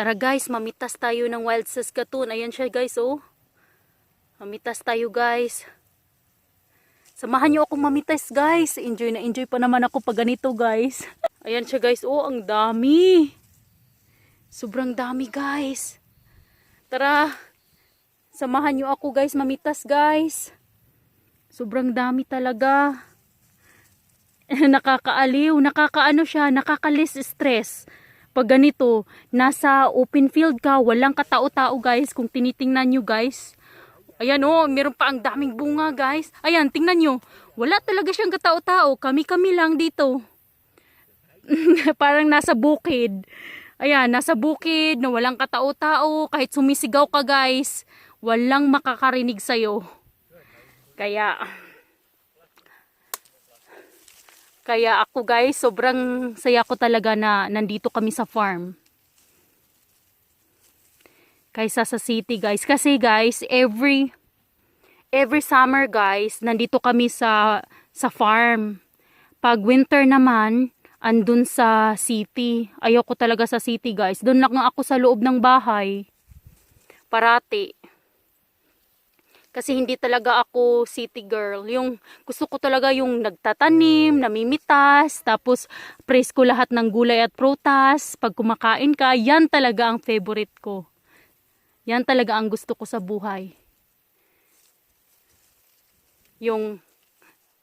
Tara guys, mamitas tayo ng wild Saskatoon. Ayan siya guys, oh. Mamitas tayo guys. Samahan niyo akong mamitas guys. Enjoy na enjoy pa naman ako pag ganito guys. Ayan siya guys, oh, ang dami. Sobrang dami guys. Tara, samahan niyo ako guys, mamitas guys. Sobrang dami talaga. Nakakaaliw, nakakaano siya, nakakalis stress. Pag ganito, nasa open field ka, walang katao-tao guys, kung tinitingnan nyo guys. Ayan oh, meron pa ang daming bunga guys. Ayan, tingnan nyo, wala talaga siyang katao-tao, kami-kami lang dito. Parang nasa bukid. Ayan, nasa bukid na walang katao-tao, kahit sumisigaw ka guys, walang makakarinig sa'yo. Kaya ako guys, sobrang saya ko talaga na nandito kami sa farm. Kaysa sa city guys. Kasi guys, every summer guys, nandito kami sa farm. Pag winter naman, andun sa city. Ayoko talaga sa city guys. Doon lang ako sa loob ng bahay. Parati. Kasi hindi talaga ako city girl. Yung gusto ko talaga yung nagtatanim, namimitas, tapos presko lahat ng gulay at prutas. Pag kumakain ka, yan talaga ang favorite ko. Yan talaga ang gusto ko sa buhay. Yung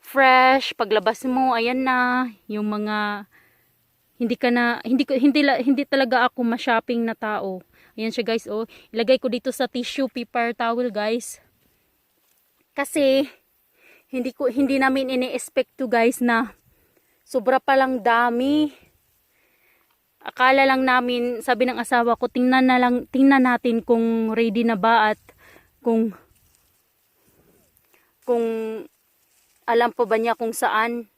fresh, paglabas mo, ayan na, yung mga hindi talaga ako ma-shopping na tao. Ayan siya guys, oh. Ilagay ko dito sa tissue paper towel, guys. Kasi hindi namin ini-expect to guys na sobra palang dami. Akala lang namin, sabi ng asawa ko, tingnan natin kung ready na ba at kung alam pa ba niya kung saan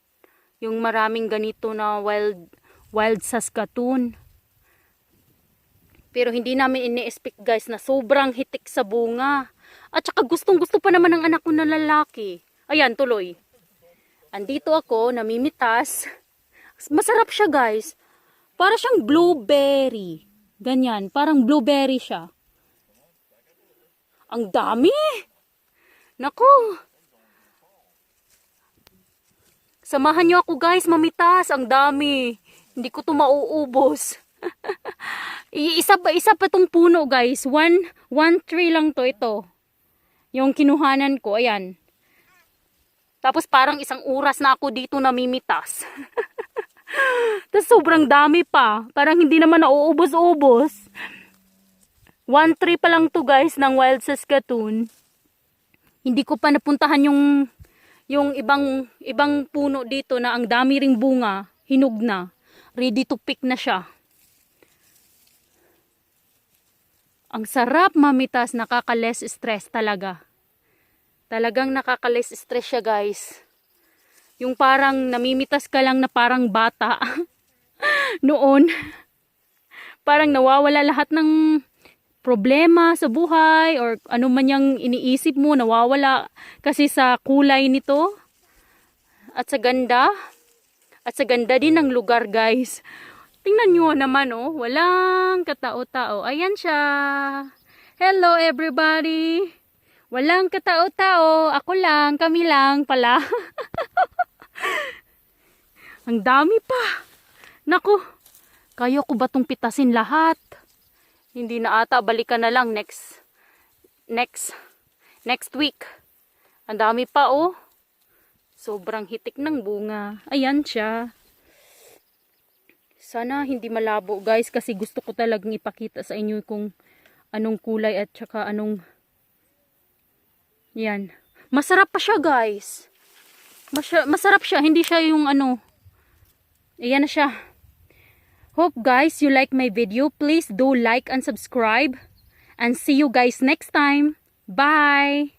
yung maraming ganito na wild Saskatoon. Pero hindi namin ini-expect guys na sobrang hitik sa bunga. At saka gustong-gusto pa naman ng anak ko na lalaki. Ayan, tuloy. Andito ako, namimitas. Masarap siya guys. Para siyang blueberry. Ganyan, parang blueberry siya. Ang dami! Naku! Samahan niyo ako guys, mamitas. Ang dami. Hindi ko to mauubos. Isa pa tong puno guys. One tree lang to ito. Yung kinuhanan ko, ayan. Tapos parang isang oras na ako dito namimitas. Tapos sobrang dami pa. Parang hindi naman nauubos-ubos. One tree pa lang to guys ng wild Saskatoon. Hindi ko pa napuntahan yung ibang puno dito na ang dami ring bunga. Hinog na. Ready to pick na siya. Ang sarap mamitas, nakaka-less stress talaga. Talagang nakaka-less stress siya guys. Yung parang namimitas ka lang na parang bata. Noon. Parang nawawala lahat ng problema sa buhay or ano man yung iniisip mo, nawawala kasi sa kulay nito. At sa ganda. At sa ganda din ng lugar guys. Tingnan nyo naman oh, walang katao-tao. Ayan siya. Hello everybody. Walang katao-tao. Ako lang, kami lang pala. Ang dami pa. Naku, kaya ko ba itong pitasin lahat? Hindi na ata, balikan na lang next week. Ang dami pa oh. Sobrang hitik ng bunga. Ayan siya. Sana hindi malabo guys kasi gusto ko talagang ipakita sa inyo kung anong kulay at saka anong yan. Masarap pa siya guys. Masarap siya. Hindi siya yung ano. Ayan na siya. Hope guys you like my video. Please do like and subscribe. And see you guys next time. Bye!